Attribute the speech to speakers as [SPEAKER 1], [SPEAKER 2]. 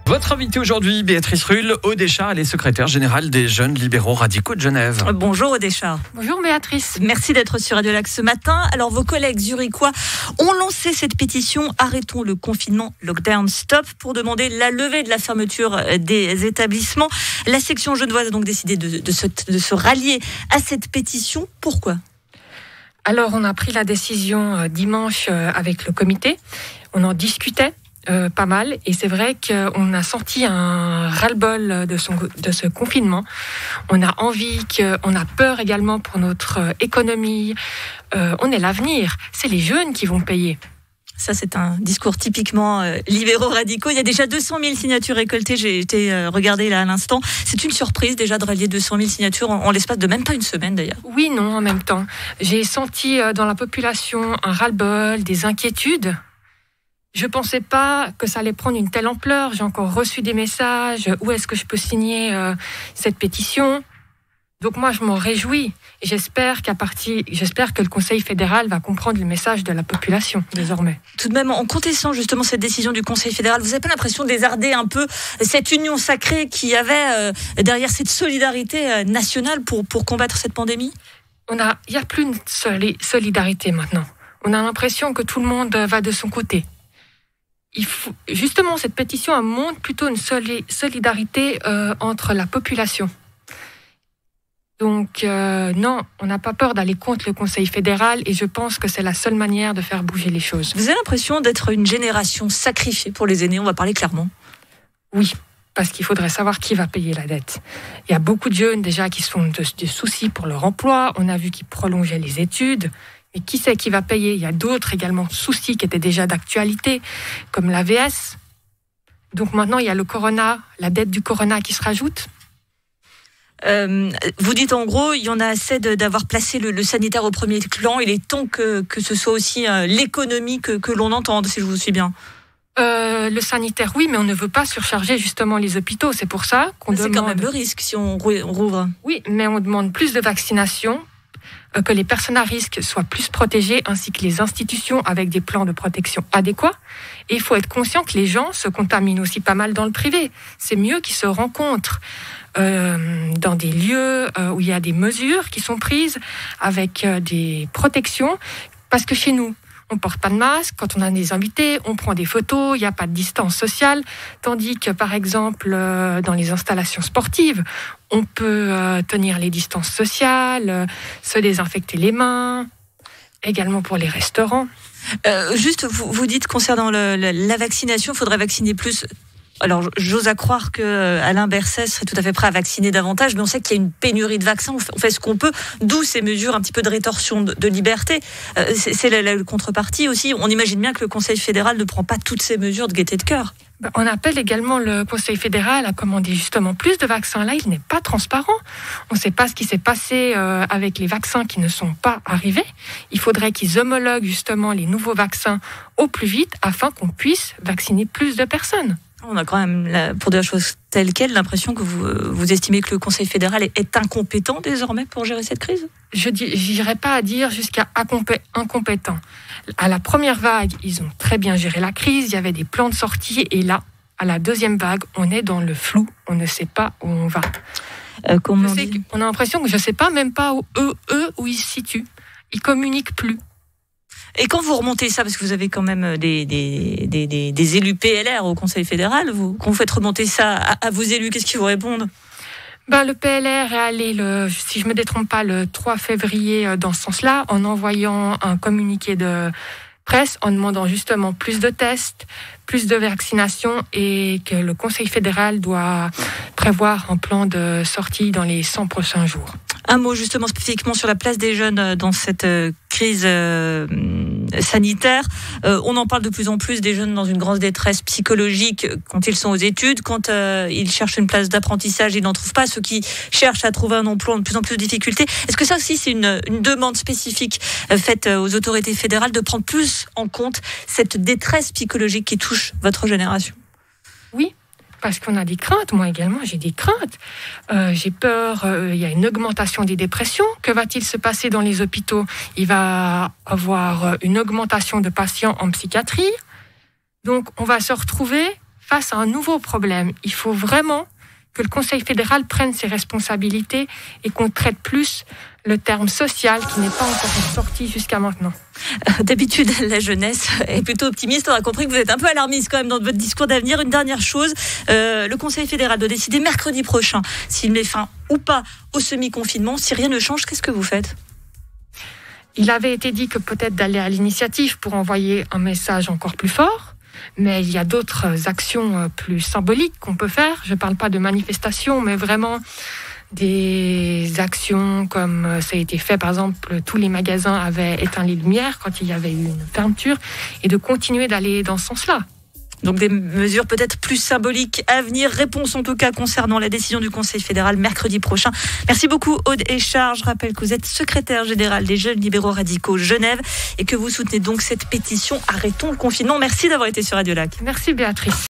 [SPEAKER 1] Votre invitée aujourd'hui, Béatrice Rulle, Audeschard, elle est secrétaire générale des Jeunes Libéraux Radicaux de Genève.
[SPEAKER 2] Bonjour Audeschard.
[SPEAKER 3] Bonjour Béatrice.
[SPEAKER 2] Merci d'être sur Radio Lac ce matin. Alors vos collègues zurichois ont lancé cette pétition « Arrêtons le confinement, lockdown stop » pour demander la levée de la fermeture des établissements. La section genevoise a donc décidé de se rallier à cette pétition. Pourquoi ?
[SPEAKER 3] Alors on a pris la décision dimanche avec le comité. On en discutait. Pas mal, et c'est vrai qu'on a senti un ras-le-bol de ce confinement. On a envie, on a peur également pour notre économie. On est l'avenir, c'est les jeunes qui vont payer.
[SPEAKER 2] Ça, c'est un discours typiquement libéraux radicaux. Il y a déjà 200 000 signatures récoltées. J'ai été regarder là à l'instant. C'est une surprise déjà de rallier 200 000 signatures en l'espace de même pas une semaine d'ailleurs.
[SPEAKER 3] Oui, non, en même temps. J'ai senti dans la population un ras-le-bol, des inquiétudes. Je pensais pas que ça allait prendre une telle ampleur. J'ai encore reçu des messages. Où est-ce que je peux signer cette pétition ? Donc moi, je m'en réjouis. Et j'espère que le Conseil fédéral va comprendre le message de la population désormais.
[SPEAKER 2] Tout de même, en contestant justement cette décision du Conseil fédéral, vous n'avez pas l'impression de lézarder un peu cette union sacrée qu'il y avait derrière cette solidarité nationale pour combattre cette pandémie ?
[SPEAKER 3] Il n'y a plus une solidarité maintenant. On a l'impression que tout le monde va de son côté. Justement, cette pétition montre plutôt une solidarité entre la population. Donc, non, on n'a pas peur d'aller contre le Conseil fédéral et je pense que c'est la seule manière de faire bouger les choses.
[SPEAKER 2] Vous avez l'impression d'être une génération sacrifiée pour les aînés, on va parler clairement.
[SPEAKER 3] Oui, parce qu'il faudrait savoir qui va payer la dette. Il y a beaucoup de jeunes déjà qui sont des soucis pour leur emploi. On a vu qu'ils prolongeaient les études. Mais qui c'est qui va payer ? Il y a d'autres également soucis qui étaient déjà d'actualité, comme l'AVS. Donc maintenant, il y a le corona, la dette du corona qui se rajoute.
[SPEAKER 2] Vous dites en gros, il y en a assez d'avoir placé le sanitaire au premier plan. Il est temps que ce soit aussi l'économie que l'on entende, si je vous suis bien.
[SPEAKER 3] Le sanitaire, oui, mais on ne veut pas surcharger justement les hôpitaux. C'est pour ça qu'on demande...
[SPEAKER 2] C'est quand même le risque si on rouvre.
[SPEAKER 3] Oui, mais on demande plus de vaccination, que les personnes à risque soient plus protégées, ainsi que les institutions avec des plans de protection adéquats. Et il faut être conscient que les gens se contaminent aussi pas mal dans le privé. C'est mieux qu'ils se rencontrent dans des lieux où il y a des mesures qui sont prises avec des protections. Parce que chez nous, on ne porte pas de masque. Quand on a des invités, on prend des photos. Il n'y a pas de distance sociale. Tandis que, par exemple, dans les installations sportives, on peut tenir les distances sociales, se désinfecter les mains, également pour les restaurants.
[SPEAKER 2] Juste, vous dites concernant la vaccination, il faudrait vacciner plus. Alors, j'ose à croire que Alain Berset serait tout à fait prêt à vacciner davantage, mais on sait qu'il y a une pénurie de vaccins, on fait ce qu'on peut, d'où ces mesures un petit peu de rétorsion de liberté. C'est la contrepartie aussi. On imagine bien que le Conseil fédéral ne prend pas toutes ces mesures de gaieté de cœur.
[SPEAKER 3] On appelle également le Conseil fédéral à commander justement plus de vaccins. Là, il n'est pas transparent. On ne sait pas ce qui s'est passé avec les vaccins qui ne sont pas arrivés. Il faudrait qu'ils homologuent justement les nouveaux vaccins au plus vite afin qu'on puisse vacciner plus de personnes.
[SPEAKER 2] On a quand même, pour dire la chose telle quelle, l'impression que vous estimez que le Conseil fédéral est incompétent désormais pour gérer cette crise ?
[SPEAKER 3] Je n'irai pas à dire jusqu'à incompétent. À la première vague, ils ont très bien géré la crise, il y avait des plans de sortie, et là, à la deuxième vague, on est dans le flou, on ne sait pas où on va. On a l'impression que je ne sais pas même pas où ils se situent. Ils ne communiquent plus.
[SPEAKER 2] Et quand vous remontez ça, parce que vous avez quand même des élus PLR au Conseil fédéral, quand vous faites remonter ça à vos élus, qu'est-ce qu'ils vous répondent ?
[SPEAKER 3] Le PLR est allé, si je ne me détrompe pas, le 3 février dans ce sens-là, en envoyant un communiqué de presse, en demandant justement plus de tests, plus de vaccinations, et que le Conseil fédéral doit prévoir un plan de sortie dans les 100 prochains jours.
[SPEAKER 2] Un mot justement spécifiquement sur la place des jeunes dans cette crise sanitaire. On en parle de plus en plus, des jeunes dans une grande détresse psychologique quand ils sont aux études, quand ils cherchent une place d'apprentissage, ils n'en trouvent pas. Ceux qui cherchent à trouver un emploi ont de plus en plus de difficultés. Est-ce que ça aussi c'est une demande spécifique faite aux autorités fédérales de prendre plus en compte cette détresse psychologique qui touche votre génération ?
[SPEAKER 3] Oui. Parce qu'on a des craintes, moi également j'ai des craintes. J'ai peur, il y a une augmentation des dépressions. Que va-t-il se passer dans les hôpitaux ? Il va avoir une augmentation de patients en psychiatrie. Donc, on va se retrouver face à un nouveau problème. Il faut vraiment que le Conseil fédéral prenne ses responsabilités et qu'on traite plus le terme social qui n'est pas encore sorti jusqu'à maintenant.
[SPEAKER 2] D'habitude, la jeunesse est plutôt optimiste. On a compris que vous êtes un peu alarmiste quand même dans votre discours d'avenir. Une dernière chose, le Conseil fédéral doit décider mercredi prochain s'il met fin ou pas au semi-confinement. Si rien ne change, qu'est-ce que vous faites ?
[SPEAKER 3] Il avait été dit que peut-être d'aller à l'initiative pour envoyer un message encore plus fort. Mais il y a d'autres actions plus symboliques qu'on peut faire. Je ne parle pas de manifestations, mais vraiment des actions comme ça a été fait. Par exemple, tous les magasins avaient éteint les lumières quand il y avait eu une fermeture et de continuer d'aller dans ce sens-là.
[SPEAKER 2] Donc des mesures peut-être plus symboliques à venir. Réponse en tout cas concernant la décision du Conseil fédéral mercredi prochain. Merci beaucoup Aude Échard. Je rappelle que vous êtes secrétaire générale des Jeunes libéraux radicaux Genève et que vous soutenez donc cette pétition Arrêtons le confinement. Merci d'avoir été sur Radio Lac.
[SPEAKER 3] Merci Béatrice.